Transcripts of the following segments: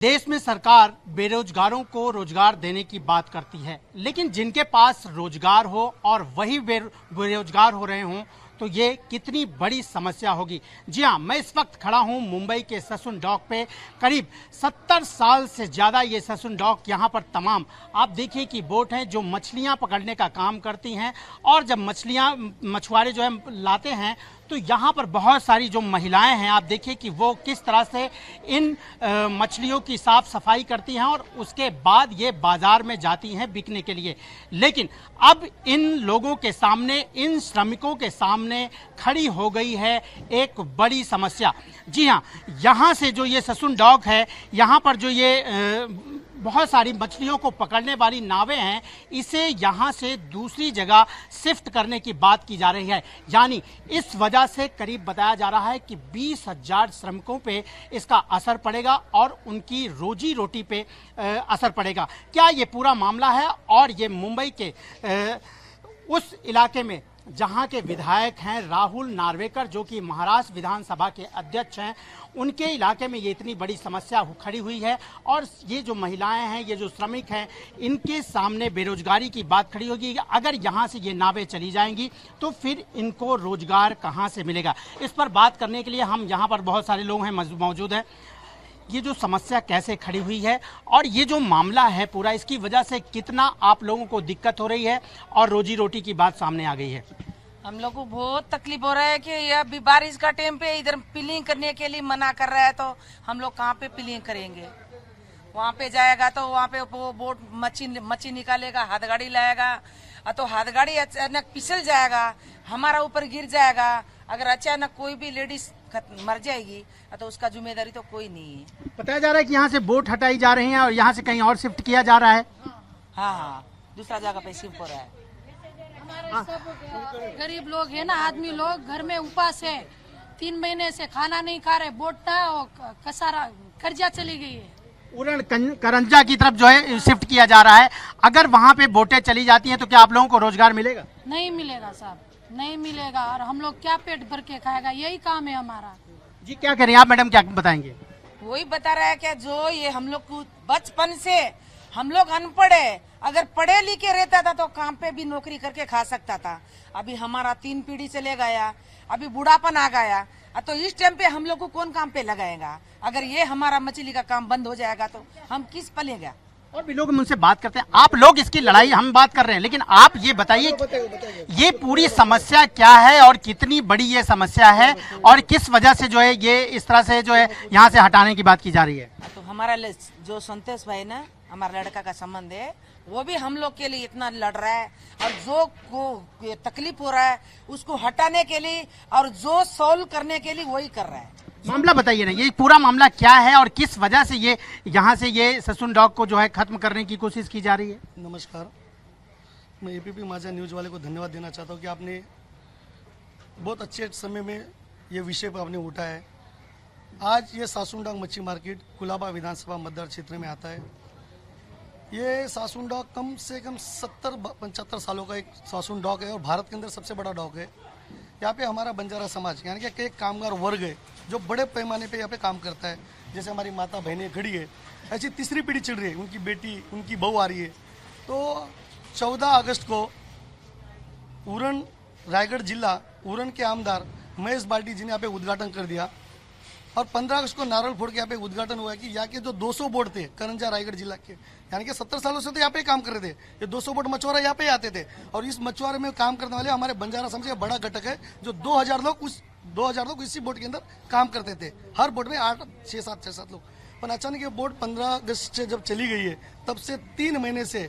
देश में सरकार बेरोजगारों को रोजगार देने की बात करती है, लेकिन जिनके पास रोजगार हो और वही बेरोजगार हो रहे हों तो ये कितनी बड़ी समस्या होगी। जी हाँ, मैं इस वक्त खड़ा हूँ मुंबई के ससून डॉक पे। करीब 70 साल से ज़्यादा ये ससून डॉक यहाँ पर तमाम आप देखिए कि बोट हैं जो मछलियाँ पकड़ने का काम करती हैं, और जब मछुआरे जो है लाते हैं तो यहाँ पर बहुत सारी जो महिलाएं हैं आप देखिए कि वो किस तरह से इन मछलियों की साफ सफाई करती हैं और उसके बाद ये बाजार में जाती हैं बिकने के लिए। लेकिन अब इन लोगों के सामने, इन श्रमिकों के सामने खड़ी हो गई है एक बड़ी समस्या। जी हाँ, यहाँ से जो ये ससून डॉक है, यहाँ पर जो ये बहुत सारी मछलियों को पकड़ने वाली नावें हैं, इसे यहाँ से दूसरी जगह शिफ्ट करने की बात की जा रही है। यानी इस वजह से करीब बताया जा रहा है कि 20,000 श्रमिकों पे इसका असर पड़ेगा और उनकी रोजी रोटी पे असर पड़ेगा। क्या ये पूरा मामला है? और ये मुंबई के उस इलाके में जहां के विधायक हैं राहुल नार्वेकर, जो कि महाराष्ट्र विधानसभा के अध्यक्ष हैं, उनके इलाके में ये इतनी बड़ी समस्या खड़ी हुई है। और ये जो महिलाएं हैं, ये जो श्रमिक हैं, इनके सामने बेरोजगारी की बात खड़ी होगी। अगर यहाँ से ये नावें चली जाएंगी तो फिर इनको रोजगार कहाँ से मिलेगा? इस पर बात करने के लिए हम यहाँ पर बहुत सारे लोग हैं मौजूद हैं। ये जो समस्या कैसे खड़ी हुई है और ये जो मामला है पूरा, इसकी वजह से कितना आप लोगों को दिक्कत हो रही है और रोजी रोटी की बात सामने आ गई है? हम लोग को बहुत तकलीफ हो रहा है कि ये अभी बारिश का टाइम पे इधर पिलिंग करने के लिए मना कर रहा है, तो हम लोग कहाँ पे पिलिंग करेंगे? वहाँ पे जाएगा तो वहाँ पे वो बोट मच्छी निकालेगा, हाथ गाड़ी लाएगा, तो हाथ गाड़ी अचानक फिसल जाएगा, हमारा ऊपर गिर जाएगा। अगर अचानक कोई भी लेडीज मर जाएगी तो उसका जिम्मेदारी तो कोई नहीं है। बताया जा रहा है कि यहाँ से बोट हटाई जा रही है और यहाँ से कहीं और शिफ्ट किया जा रहा है। हाँ, दूसरा जगह पे शिफ्ट हो रहा है। हमारे सब गरीब लोग है ना, आदमी लोग घर में उपास है, 3 महीने से खाना नहीं खा रहे। बोट और कसारा कर्जा चली गई है। उरण करंजा की तरफ जो है शिफ्ट किया जा रहा है। अगर वहाँ पे बोटें चली जाती हैं तो क्या आप लोगों को रोजगार मिलेगा? नहीं मिलेगा साहब, नहीं मिलेगा। और हम लोग क्या पेट भर के खाएगा? यही काम है हमारा। जी, क्या करें आप मैडम, क्या बताएंगे? वही बता रहा है कि जो ये हम लोग को बचपन से हम लोग अनपढ़ है, अगर पढ़े लिखे रहता था तो काम पे भी नौकरी करके खा सकता था। अभी हमारा 3 पीढ़ी चले गया, अभी बुढ़ापन आ गया, तो इस टाइम पे हम लोग को कौन काम पे लगाएगा? अगर ये हमारा मछली का काम बंद हो जाएगा तो हम किस पलेगा? और भी लोग मुझसे बात करते हैं। आप लोग इसकी लड़ाई हम बात कर रहे हैं, लेकिन आप ये बताइए ये पूरी समस्या क्या है और कितनी बड़ी ये समस्या है और किस वजह से जो है ये इस तरह से जो है यहाँ से हटाने की बात की जा रही है? तो हमारा जो संतोष भाई ना, हमारा लड़का का संबंध है, वो भी हम लोग के लिए इतना लड़ रहा है, और जो को तकलीफ हो रहा है उसको हटाने के लिए और जो सॉल्व करने के लिए वही कर रहा है। मामला बताइए ना, ये पूरा मामला क्या है और किस वजह से ये यहाँ से ये ससून डॉक को जो है खत्म करने की कोशिश की जा रही है? नमस्कार, मैं एपीपी माझा न्यूज वाले को धन्यवाद देना चाहता हूँ कि आपने बहुत अच्छे समय में ये विषय पर आपने उठाया है। आज ये ससून डॉक मच्छी मार्केट कुलाबा विधानसभा मतदार क्षेत्र में आता है। ये ससून डॉक कम से कम 70-75 सालों का एक ससून डॉक है और भारत के अंदर सबसे बड़ा डॉक है। यहाँ पे हमारा बंजारा समाज यानी कि एक कामगार वर्ग है जो बड़े पैमाने पे यहाँ पे काम करता है। जैसे हमारी माता बहनें खड़ी है, ऐसी तीसरी पीढ़ी चल रही है, उनकी बेटी, उनकी बहू आ रही है। तो 14 अगस्त को उरण रायगढ़ जिला उरण के आमदार महेश बाल्टी जी ने यहाँ पे उद्घाटन कर दिया, और 15 अगस्त को नारल फोड़ के यहाँ पे उद्घाटन हुआ कि यहाँ के जो 200 बोट थे करंजा रायगढ़ जिला के, यानी कि 70 सालों से तो यहाँ पे काम कर रहे थे। ये 200 बोट मछुआरा यहाँ पे आते थे, और इस मछुआरे में काम करने वाले हमारे बंजारा समाज का बड़ा घटक है, जो 2000 लोग इसी बोट के अंदर काम करते थे। हर बोट में 6-7 लोग। पर अचानक ये बोट 15 अगस्त से जब चली गई है, तब से 3 महीने से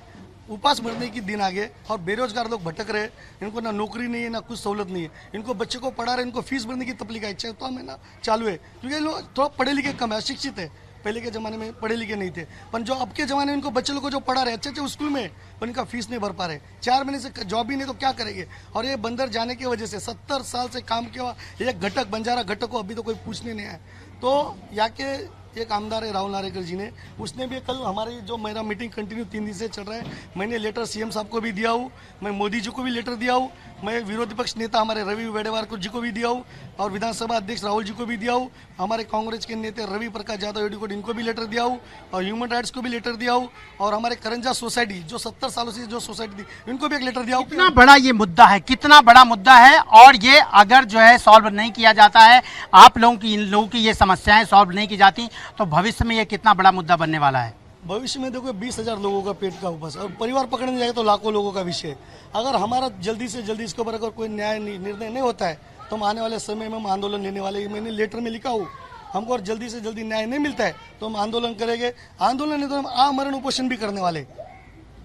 उपास मरने की दिन आ गए और बेरोजगार लोग भटक रहे। इनको ना नौकरी नहीं है, ना कुछ सहूलत नहीं है। इनको बच्चे को पढ़ा रहे, इनको फीस भरने की तकलीफ है। 6 महीना चालू है, क्योंकि लोग थोड़ा पढ़े लिखे कम है, अशिक्षित है। पहले के ज़माने में पढ़े लिखे नहीं थे, पर जो अब के ज़माने में इनको बच्चे लोग को जो पढ़ा रहे अच्छे स्कूल में, पर इनका फीस नहीं भर पा रहे। 4 महीने से जॉब ही नहीं तो क्या करेंगे? और ये बंदर जाने की वजह से 70 साल से काम किया एक घटक बंजारा घटक को अभी तो कोई पूछने नहीं आया। तो यहाँ के एक आमदार है राहुल नारेकर जी ने, उसने भी कल हमारी जो मेरा मीटिंग कंटिन्यू 3 दिन से चल रहा है, मैंने लेटर सीएम साहब को भी दिया हूँ, मैं मोदी जी को भी लेटर दिया हूँ, मैं विरोधी पक्ष नेता हमारे रवि वेडेवारकर जी को भी दिया हूँ और विधानसभा अध्यक्ष राहुल जी को भी दिया हूँ, हमारे कांग्रेस के नेता रवि प्रकाश यादव एडवोकेट इनको भी लेटर दिया हूँ और ह्यूमन राइट्स को भी लेटर दिया हूँ और हमारे करंजा सोसाइटी जो 70 सालों से जो सोसाइटी थी इनको भी एक लेटर दिया हूँ। कितना बड़ा ये मुद्दा है, कितना बड़ा मुद्दा है, और ये अगर जो है सॉल्व नहीं किया जाता है, आप लोगों की, इन लोगों की ये समस्याएं सॉल्व नहीं की जाती, तो भविष्य में ये कितना बड़ा मुद्दा बनने वाला है। भविष्य में देखो 20,000 लोगों का पेट का उपवास और परिवार पकड़ने जाएगा तो लाखों लोगों का विषय। अगर हमारा जल्दी से जल्दी इसके ऊपर अगर कोई न्याय निर्णय नहीं होता है तो हम आने वाले समय में हम आंदोलन लेने वाले, मैंने लेटर में लिखा हूँ, हमको और जल्दी से जल्दी न्याय नहीं मिलता है तो हम आंदोलन करेंगे। आंदोलन नहीं तो हम आमरण उपोषण भी करने वाले,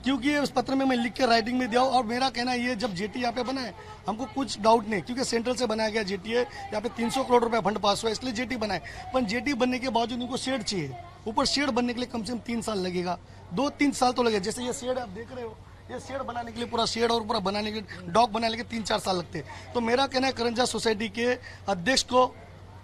क्योंकि ये उस पत्र में मैं लिख के राइटिंग में दिया हूँ। और मेरा कहना ये, जब जेटी यहाँ पे बना है हमको कुछ डाउट नहीं, क्योंकि सेंट्रल से बनाया गया जेटी है, यहाँ पे 300 करोड़ रुपए फंड पास हुआ इसलिए जेटी बना है। पर जेटी बनने के बावजूद इनको शेड चाहिए, ऊपर शेड बनने के लिए कम से कम 3 साल लगेगा, 2-3 साल तो लगेगा। जैसे ये शेड आप देख रहे हो, ये शेड बनाने के लिए पूरा शेड और पूरा बनाने के लिए डॉक बनाने के 3-4 साल लगते हैं। तो मेरा कहना है करंजा सोसाइटी के अध्यक्ष को,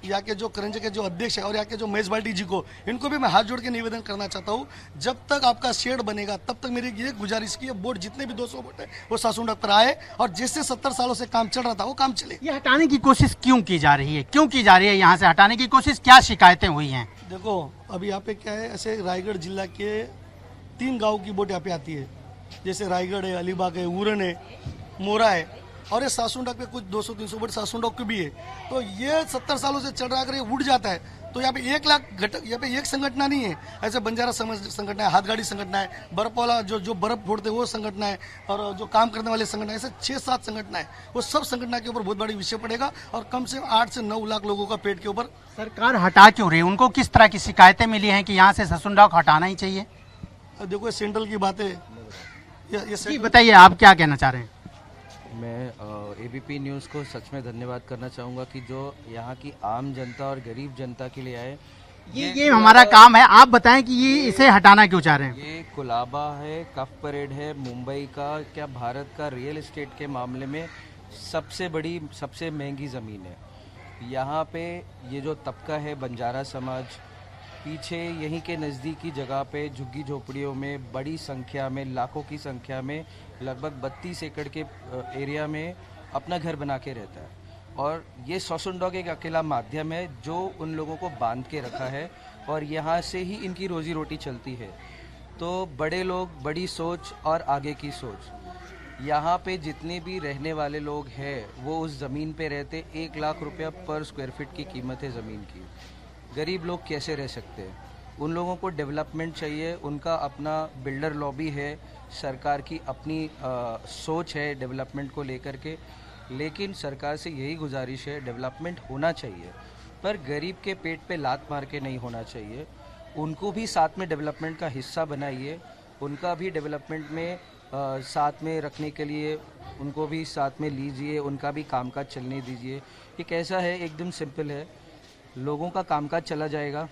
यहाँ के जो करंजा के जो अध्यक्ष है और यहाँ के जो महेश बाल्टी जी को, इनको भी मैं हाथ जोड़ के निवेदन करना चाहता हूँ, जब तक आपका शेड बनेगा तब तक मेरी ये गुजारिश की है, बोर्ड जितने भी 200 बोर्ड है वो सासुन डॉक पर आए और जैसे 70 सालों से काम चल रहा था वो काम चले। ये हटाने की कोशिश क्यों की जा रही है, क्यों की जा रही है यहाँ से हटाने की कोशिश, क्या शिकायतें हुई हैं? देखो अभी यहाँ पे क्या है, ऐसे रायगढ़ जिला के 3 गाँव की बोट यहाँ पे आती है, जैसे रायगढ़ है, अलीबाग है, उरन है, मोरा है और ये सासुन डॉक पे कुछ 200-300 बोट सासुन डॉक की भी है। तो ये 70 सालों से चल रहा है, अगर ये उड़ जाता है तो यहाँ पे 1 लाख घटक, यहाँ पे एक संगठन नहीं है, ऐसे बंजारा संगठन है, हाथगाड़ी संगठन है, बर्फ वाला जो बर्फ फोड़ते हैं वो संगठन है और जो काम करने वाले संगठन है, ऐसे 6-7 संगठन है। वो सब संगठन के ऊपर बहुत बड़ी विषय पड़ेगा और कम से कम 8 से 9 लाख लोगों का पेट के ऊपर। सरकार हटा क्यों रही है? उनको किस तरह की शिकायतें मिली हैं कि यहाँ से सासुन डॉक हटाना ही चाहिए? देखो सेंट्रल की बात है, ये बताइए आप क्या कहना चाह रहे हैं? मैं एबीपी न्यूज़ को सच में धन्यवाद करना चाहूँगा कि जो यहाँ की आम जनता और गरीब जनता के लिए आए। ये हमारा काम है, आप बताएं कि ये इसे हटाना क्यों चाह रहे हैं? ये कुलाबा है, कफ परेड है, मुंबई का, क्या भारत का रियल एस्टेट के मामले में सबसे बड़ी, सबसे महंगी ज़मीन है। यहाँ पे ये जो तबका है बंजारा समाज, पीछे यहीं के नज़दीकी जगह पे झुग्गी झोपड़ियों में बड़ी संख्या में, लाखों की संख्या में, लगभग 32 एकड़ के एरिया में अपना घर बना के रहता है। और ये सासुन डॉक एक अकेला माध्यम है जो उन लोगों को बांध के रखा है और यहाँ से ही इनकी रोजी रोटी चलती है। तो बड़े लोग, बड़ी सोच और आगे की सोच, यहाँ पे जितने भी रहने वाले लोग हैं वो उस ज़मीन पे रहते। 1 लाख रुपया पर स्क्वायर फीट की कीमत है ज़मीन की। गरीब लोग कैसे रह सकते हैं? उन लोगों को डेवलपमेंट चाहिए, उनका अपना बिल्डर लॉबी है, सरकार की अपनी सोच है डेवलपमेंट को लेकर के। लेकिन सरकार से यही गुजारिश है, डेवलपमेंट होना चाहिए पर गरीब के पेट पे लात मार के नहीं होना चाहिए। उनको भी साथ में डेवलपमेंट का हिस्सा बनाइए, उनका भी डेवलपमेंट में साथ में रखने के लिए उनको भी साथ में लीजिए, उनका भी कामकाज चलने दीजिए। ये कैसा है, एकदम सिंपल है, लोगों का कामकाज चला जाएगा,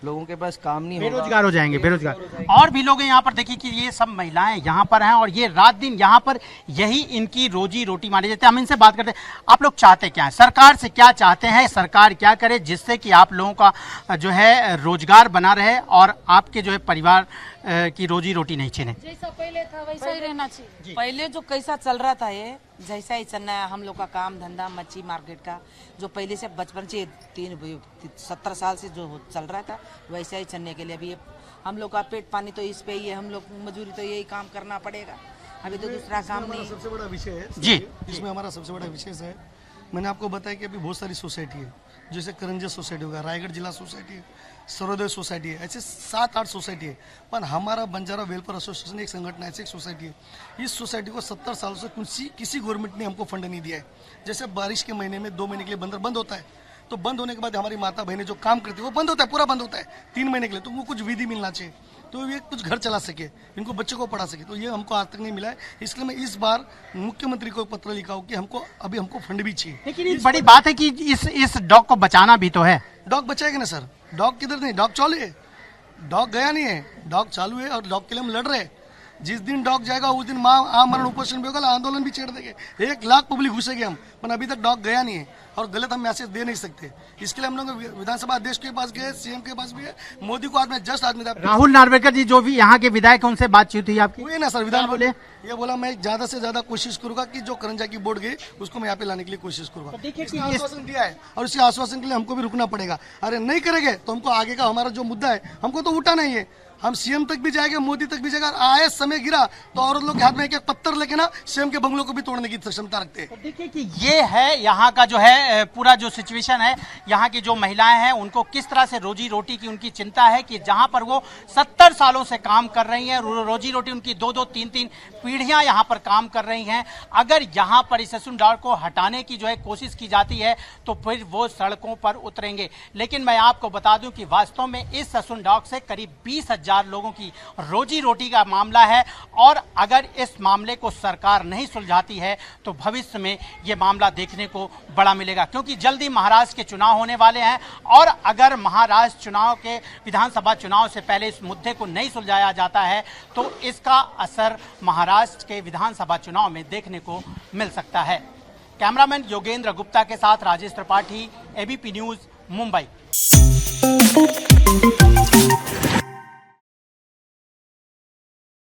लोगों के पास काम नहीं होगा, बेरोजगार हो जाएंगे, बेरोजगार। और भी लोग हैं यहाँ पर, देखिए कि ये सब महिलाएं यहाँ पर हैं और ये रात दिन यहाँ पर यही इनकी रोजी रोटी मानी जाती है। हम इनसे बात करते हैं, आप लोग चाहते क्या है, सरकार से क्या चाहते हैं, सरकार क्या करे जिससे कि आप लोगों का जो है रोजगार बना रहे और आपके जो है परिवार की रोजी रोटी नहीं छिने? जैसा पहले था वैसा ही रहना चाहिए। पहले जो कैसा चल रहा था ये जैसा ही चलना है। हम लोग का काम धंधा मच्छी मार्केट का जो पहले से बचपन से 70 साल से जो चल रहा था वैसा ही चलने के लिए अभी हम लोग का पेट पानी तो इस पे ही है। हम लोग मजदूरी तो यही काम करना पड़ेगा, अभी तो दूसरा काम नहीं। सबसे बड़ा विषय है जी, इसमें हमारा सबसे बड़ा विशेष है, मैंने आपको बताया कि अभी बहुत सारी सोसाइटी है, जैसे करंजा सोसाइटी होगा, रायगढ़ जिला सोसाइटी है, सर्वोदय सोसाइटी है, ऐसे 7-8 सोसाइटी है। पर हमारा बंजारा वेलफेयर एसोसिएशन एक संगठन है, ऐसी एक सोसाइटी है। इस सोसाइटी को 70 सालों से किसी गवर्नमेंट ने हमको फंड नहीं दिया है। जैसे बारिश के महीने में 2 महीने के लिए बंदर बंद होता है, तो बंद होने के बाद हमारी माता बहनें जो काम करती है वो बंद होता है, पूरा बंद होता है 3 महीने के लिए। तो उनको कुछ विधि मिलना चाहिए, तो ये कुछ घर चला सके, इनको बच्चों को पढ़ा सके, तो ये हमको आज तक नहीं मिला है। इसलिए मैं इस बार मुख्यमंत्री को पत्र लिखा हूँ कि हमको फंड भी चाहिए। लेकिन एक बड़ी बात है कि इस डॉग को बचाना भी तो है। डॉग बचाएगा ना सर, डॉग किधर नहीं, डॉग चालू है, डॉग गया नहीं है, डॉग चालू है और डॉग के लिए हम लड़ रहे हैं। जिस दिन डॉग जाएगा उस दिन आमरण उपोषण भी होगा, आंदोलन भी छेड़ देंगे, 1 लाख पब्लिक घुसेगी हम, पर अभी तक डॉग गया नहीं है और गलत हम मैसेज दे नहीं सकते। इसके लिए हम लोग विधानसभा अध्यक्ष के पास गए, सीएम के पास भी है, मोदी को आज मैं जस्ट आदमी था। राहुल नार्वेकर जी जो भी यहाँ के विधायक हैं उनसे बातचीत हुई आपकी? हुई ना सर, विधान बोले ये बोला मैं ज्यादा से ज्यादा कोशिश करूंगा कि जो करंजा की बोर्ड गई उसको मैं यहाँ पे लाने के लिए कोशिश करूंगा। इसने आश्वासन दिया है और इसी आश्वासन के लिए हमको भी रुकना पड़ेगा। अरे नहीं करेंगे तो हमको आगे का हमारा जो मुद्दा है हमको तो उठाना ही है। हम सीएम तक भी जाएंगे, मोदी तक भी जाएगा। आए समय गिरा तो औरत लोग के हाथ में एक पत्थर लेके ना सीएम के बंगलों को भी तोड़ने की क्षमता रखते हैं। देखिए कि ये है यहाँ का जो है पूरा जो सिचुएशन है, यहाँ की जो महिलाएं हैं उनको किस तरह से रोजी रोटी की उनकी चिंता है कि जहाँ पर वो 70 सालों से काम कर रही हैं, रोजी रोटी उनकी 2-2, 3-3 पीढ़ियां यहाँ पर काम कर रही हैं। अगर यहाँ पर इस सैसून डॉग को हटाने की जो है कोशिश की जाती है तो फिर वो सड़कों पर उतरेंगे। लेकिन मैं आपको बता दूं कि वास्तव में इस सैसून डॉग से करीब 20,000 लोगों की रोजी रोटी का मामला है और अगर इस मामले को सरकार नहीं सुलझाती है तो भविष्य में ये मामला देखने को बड़ा मिलेगा, क्योंकि जल्दी महाराष्ट्र के चुनाव होने वाले हैं और अगर महाराष्ट्र चुनाव के विधानसभा चुनाव से पहले इस मुद्दे को नहीं सुलझाया जाता है तो इसका असर महाराष्ट्र के विधानसभा चुनाव में देखने को मिल सकता है। कैमरामैन योगेंद्र गुप्ता के साथ राजेश त्रिपाठी, एबीपी न्यूज, मुंबई।